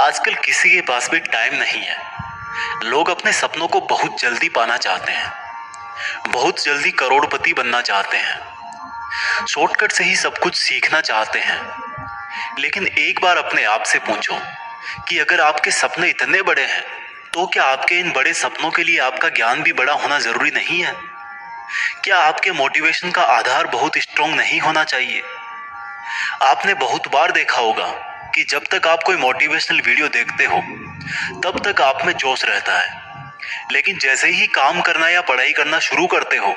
आजकल किसी के पास भी टाइम नहीं है। लोग अपने सपनों को बहुत जल्दी पाना चाहते हैं, बहुत जल्दी करोड़पति बनना चाहते हैं, शॉर्टकट से ही सब कुछ सीखना चाहते हैं। लेकिन एक बार अपने आप से पूछो कि अगर आपके सपने इतने बड़े हैं तो क्या आपके इन बड़े सपनों के लिए आपका ज्ञान भी बड़ा होना जरूरी नहीं है? क्या आपके मोटिवेशन का आधार बहुत स्ट्रांग नहीं होना चाहिए? आपने बहुत बार देखा होगा कि जब तक आप कोई मोटिवेशनल वीडियो देखते हो तब तक आप में जोश रहता है, लेकिन जैसे ही काम करना या पढ़ाई करना शुरू करते हो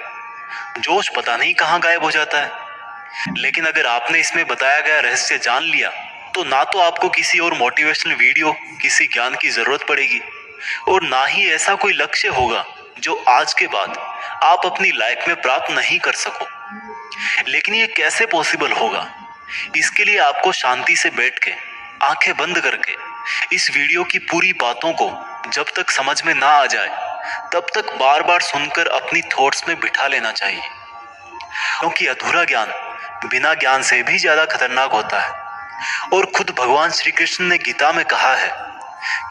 जोश पता नहीं कहाँ गायब हो जाता है। लेकिन अगर आपने इसमें बताया गया रहस्य जान लिया तो ना तो आपको किसी और मोटिवेशनल वीडियो, किसी ज्ञान की जरूरत पड़ेगी और ना ही ऐसा कोई लक्ष्य होगा जो आज के बाद आप अपनी लाइफ में प्राप्त नहीं कर सको। लेकिन ये कैसे पॉसिबल होगा? इसके लिए आपको शांति से बैठ के, आंखें बंद करके इस वीडियो की पूरी बातों को जब तक समझ में ना आ जाए तब तक बार बार सुनकर अपनी थॉट्स में बिठा लेना चाहिए, क्योंकि अधूरा ज्ञान बिना ज्ञान से भी ज्यादा खतरनाक होता है। और खुद भगवान श्री कृष्ण ने गीता में कहा है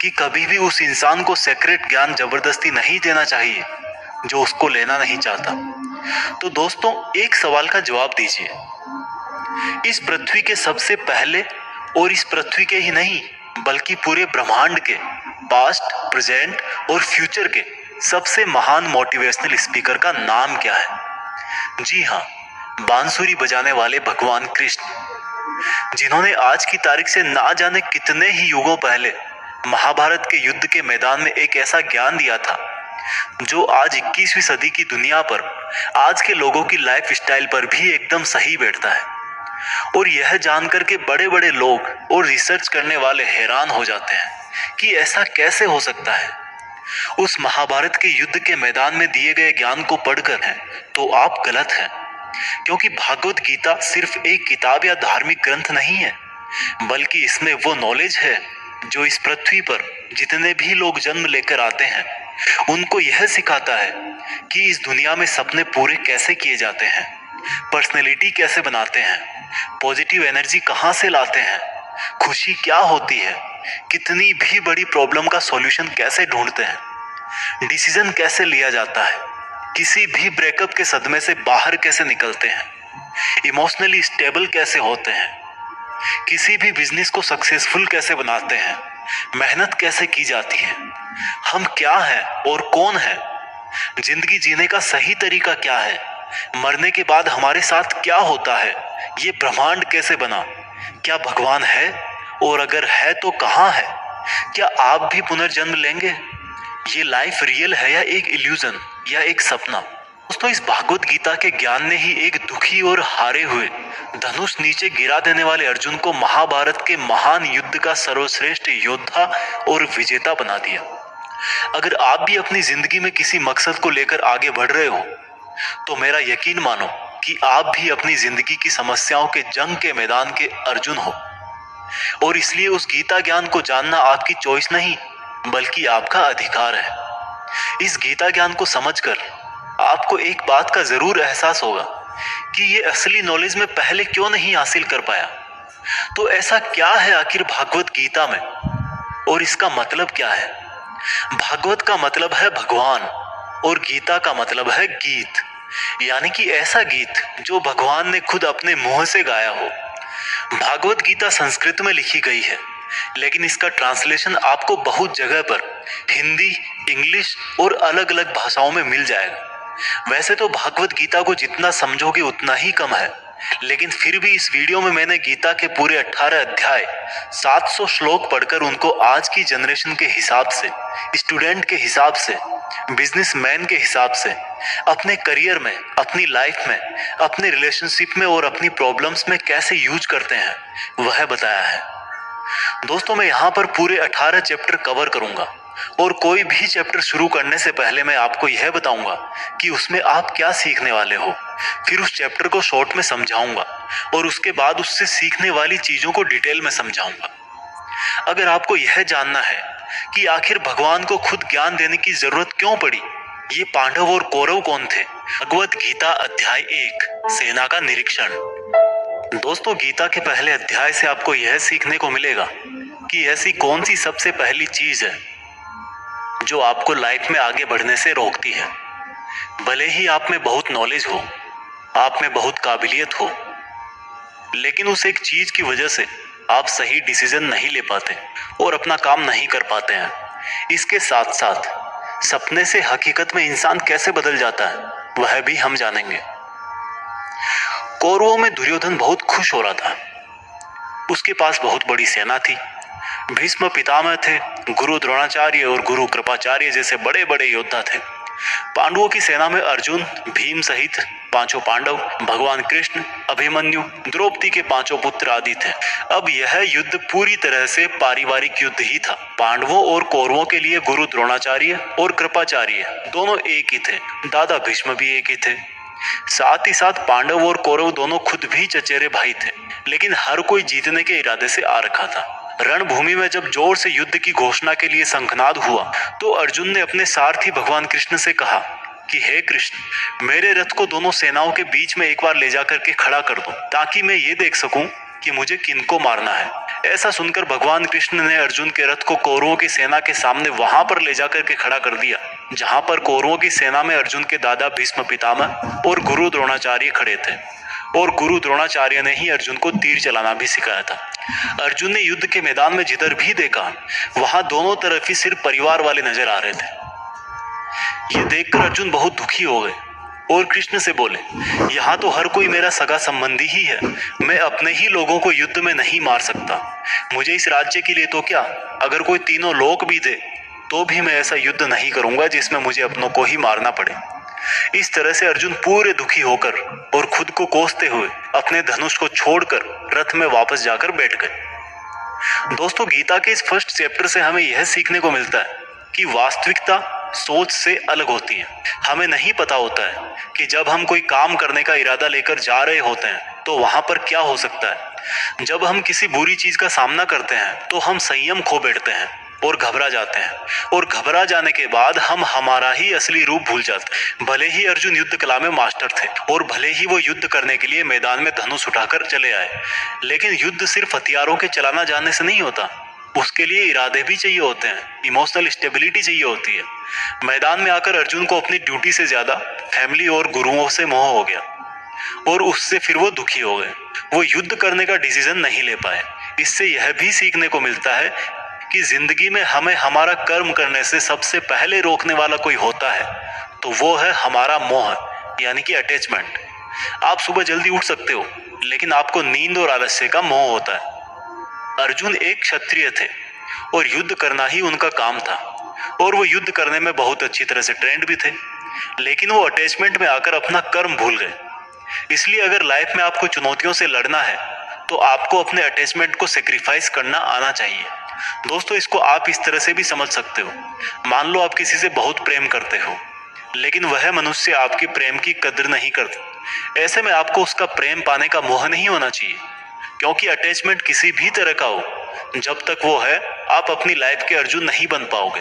कि कभी भी उस इंसान को सेक्रेट ज्ञान जबरदस्ती नहीं देना चाहिए जो उसको लेना नहीं चाहता। तो दोस्तों, एक सवाल का जवाब दीजिए। इस पृथ्वी के सबसे पहले और इस पृथ्वी के ही नहीं बल्कि पूरे ब्रह्मांड के पास्ट, प्रेजेंट और फ्यूचर के सबसे महान मोटिवेशनल स्पीकर का नाम क्या है? जी हाँ, बांसुरी बजाने वाले भगवान कृष्ण, जिन्होंने आज की तारीख से ना जाने कितने ही युगों पहले महाभारत के युद्ध के मैदान में एक ऐसा ज्ञान दिया था जो आज 21वीं सदी की दुनिया पर, आज के लोगों की लाइफ स्टाइल पर भी एकदम सही बैठता है। और यह जानकर के बड़े बड़े लोग और रिसर्च करने वाले हैरान हो जाते हैं कि ऐसा कैसे हो सकता है। उस महाभारत के युद्ध के मैदान में दिए गए ज्ञान को पढ़कर हैं तो आप गलत हैं, क्योंकि भागवत गीता सिर्फ एक किताब या धार्मिक ग्रंथ नहीं है, बल्कि इसमें वो नॉलेज है जो इस पृथ्वी पर जितने भी लोग जन्म लेकर आते हैं उनको यह सिखाता है कि इस दुनिया में सपने पूरे कैसे किए जाते हैं, पर्सनैलिटी कैसे बनाते हैं, पॉजिटिव एनर्जी कहाँ से लाते हैं, खुशी क्या होती है, कितनी भी बड़ी प्रॉब्लम का सॉल्यूशन कैसे ढूंढते हैं, डिसीजन कैसे लिया जाता है, किसी भी ब्रेकअप के सदमे से बाहर कैसे निकलते हैं, इमोशनली स्टेबल कैसे होते हैं, किसी भी बिजनेस को सक्सेसफुल कैसे बनाते हैं, मेहनत कैसे की जाती है, हम क्या हैं और कौन है, जिंदगी जीने का सही तरीका क्या है, मरने के बाद हमारे साथ क्या होता है, ये ब्रह्मांड कैसे बना, क्या भगवान है और अगर है तो कहाँ है, क्या आप भी पुनर्जन्म लेंगे, ये लाइफ रियल है या एक इल्यूजन या एक सपना। दोस्तों, इस भागवत गीता के ज्ञान ने ही एक दुखी और हारे हुए, धनुष नीचे गिरा देने वाले अर्जुन को महाभारत के महान युद्ध का सर्वश्रेष्ठ योद्धा और विजेता बना दिया। अगर आप भी अपनी जिंदगी में किसी मकसद को लेकर आगे बढ़ रहे हो तो मेरा यकीन मानो कि आप भी अपनी जिंदगी की समस्याओं के जंग के मैदान के अर्जुन हो। और इसलिए उस गीता ज्ञान को जानना आपकी चॉइस नहीं बल्कि आपका अधिकार है। इस गीता ज्ञान को समझकर आपको एक बात का जरूर एहसास होगा कि ये असली नॉलेज में पहले क्यों नहीं हासिल कर पाया। तो ऐसा क्या है आखिर भागवत गीता में और इसका मतलब क्या है? भागवत का मतलब है भगवान और गीता का मतलब है गीत, यानी कि ऐसा गीत जो भगवान ने खुद अपने मुंह से गाया हो। भागवत गीता संस्कृत में लिखी गई है, लेकिन इसका ट्रांसलेशन आपको बहुत जगह पर हिंदी, इंग्लिश और अलग अलग भाषाओं में मिल जाएगा। वैसे तो भागवत गीता को जितना समझोगे उतना ही कम है, लेकिन फिर भी इस वीडियो में मैंने गीता के पूरे 18 अध्याय, 700 श्लोक पढ़कर उनको आज की जनरेशन के हिसाब से, स्टूडेंट के हिसाब से, बिजनेसमैन के हिसाब से, अपने करियर में, अपनी लाइफ में, अपने रिलेशनशिप में और अपनी प्रॉब्लम्स में कैसे यूज करते हैं वह बताया है। दोस्तों, मैं यहाँ पर पूरे 18 चैप्टर कवर करूंगा और कोई भी चैप्टर शुरू करने से पहले मैं आपको यह बताऊंगा कि उसमें आप क्या सीखने वाले हो। फिर उस चैप्टर को शॉर्ट में समझाऊंगा और उसके बाद उससे सीखने वाली चीजों को डिटेल में समझाऊंगा। अगर आपको यह जानना है कि आखिर भगवान को खुद ज्ञान देने की जरूरत क्यों पड़ी, ये पांडव और कौरव कौन थे, भगवत गीता अध्याय 1, सेना का निरीक्षण। दोस्तों, गीता के पहले अध्याय से आपको यह सीखने को मिलेगा कि ऐसी कौन सी सबसे पहली चीज है जो आपको लाइफ में आगे बढ़ने से रोकती है। भले ही आप में बहुत नॉलेज हो, आप में बहुत काबिलियत हो, लेकिन उस एक चीज की वजह से आप सही डिसीजन नहीं ले पाते और अपना काम नहीं कर पाते हैं। इसके साथ साथ सपने से हकीकत में इंसान कैसे बदल जाता है वह भी हम जानेंगे। कौरवों में दुर्योधन बहुत खुश हो रहा था। उसके पास बहुत बड़ी सेना थी। भीष्म पितामह थे, गुरु द्रोणाचार्य और गुरु कृपाचार्य जैसे बड़े बड़े योद्धा थे। पांडवों की सेना में अर्जुन, भीम सहित पांचों पांडव, भगवान कृष्ण, अभिमन्यु, द्रौपदी के पांचों पुत्र आदि थे। अब यह युद्ध पूरी तरह से पारिवारिक युद्ध ही था। पांडवों और कौरवों के लिए गुरु द्रोणाचार्य और कृपाचार्य दोनों एक ही थे। दादा भीष्म भी एक ही थे। साथ ही साथ पांडव और कौरव दोनों खुद भी चचेरे भाई थे, लेकिन हर कोई जीतने के इरादे से आ रखा था। रणभूमि में जब जोर से युद्ध की घोषणा के लिए शंखनाद हुआ तो अर्जुन ने अपने सारथी भगवान कृष्ण से कहा कि हे कृष्ण, मेरे रथ को दोनों सेनाओं के बीच में एक बार ले जाकर के खड़ा कर दो ताकि मैं ये देख सकूं कि मुझे किनको मारना है। ऐसा सुनकर भगवान कृष्ण ने अर्जुन के रथ को कौरवों की सेना के सामने वहां पर ले जाकर के खड़ा कर दिया जहां पर कौरवों की सेना में अर्जुन के दादा भीष्म पितामह और गुरु द्रोणाचार्य खड़े थे। और गुरु द्रोणाचार्य ने ही अर्जुन को तीर चलाना भी सिखाया था। अर्जुन ने युद्ध के मैदान में जिधर भी देखा वहां दोनों तरफ ही सिर्फ परिवार वाले नजर आ रहे थे। ये देखकर अर्जुन बहुत दुखी हो गए और कृष्ण से बोले, यहाँ तो हर कोई मेरा सगा संबंधी ही है, मैं अपने ही लोगों को युद्ध में नहीं मार सकता। मुझे इस राज्य के लिए तो क्या, अगर कोई तीनों लोक भी दे तो भी मैं ऐसा युद्ध नहीं करूंगा जिसमें मुझे अपनों को ही मारना पड़े। इस तरह से अर्जुन पूरे दुखी होकर और खुद को कोसते हुए अपने धनुष को छोड़कर रथ में वापस जाकर बैठ गए। दोस्तों, गीता के इस फर्स्ट चैप्टर से हमें यह सीखने को मिलता है कि वास्तविकता सोच से अलग होती है। हमें नहीं पता होता है कि जब हम कोई काम करने का इरादा लेकर जा रहे होते हैं तो वहां पर क्या हो सकता है। जब हम किसी बुरी चीज का सामना करते हैं तो हम संयम खो बैठते हैं और घबरा जाते हैं, और घबरा जाने के बाद हम हमारा ही असली रूप भूल जाते हैं। भले ही अर्जुन युद्ध कला में मास्टर थे और भले ही वो युद्ध करने के लिए मैदान में धनुष उठाकर चले आए, लेकिन युद्ध सिर्फ हथियारों के चलाना जानने से नहीं होता, उसके लिए इरादे भी चाहिए होते हैं, इमोशनल स्टेबिलिटी चाहिए होती है। मैदान में आकर अर्जुन को अपनी ड्यूटी से ज्यादा फैमिली और गुरुओं से मोह हो गया और उससे फिर वो दुखी हो गए। वो युद्ध करने का डिसीजन नहीं ले पाए। इससे यह भी सीखने को मिलता है कि जिंदगी में हमें हमारा कर्म करने से सबसे पहले रोकने वाला कोई होता है तो वो है हमारा मोह, यानी कि अटैचमेंट। आप सुबह जल्दी उठ सकते हो, लेकिन आपको नींद और आलस्य का मोह होता है। अर्जुन एक क्षत्रिय थे और युद्ध करना ही उनका काम था, और वो युद्ध करने में बहुत अच्छी तरह से ट्रेंड भी थे, लेकिन वो अटैचमेंट में आकर अपना कर्म भूल गए। इसलिए अगर लाइफ में आपको चुनौतियों से लड़ना है तो आपको अपने अटैचमेंट को सेक्रीफाइस करना आना चाहिए। दोस्तों, इसको आप इस तरह से भी समझ सकते हो। मान लो आप किसी से बहुत प्रेम करते हो, लेकिन वह मनुष्य आपके प्रेम की कदर नहीं करता। ऐसे में आपको उसका प्रेम पाने का मोह नहीं होना चाहिए, क्योंकि अटैचमेंट किसी भी तरह का हो, जब तक वो है आप अपनी लाइफ के अर्जुन नहीं बन पाओगे।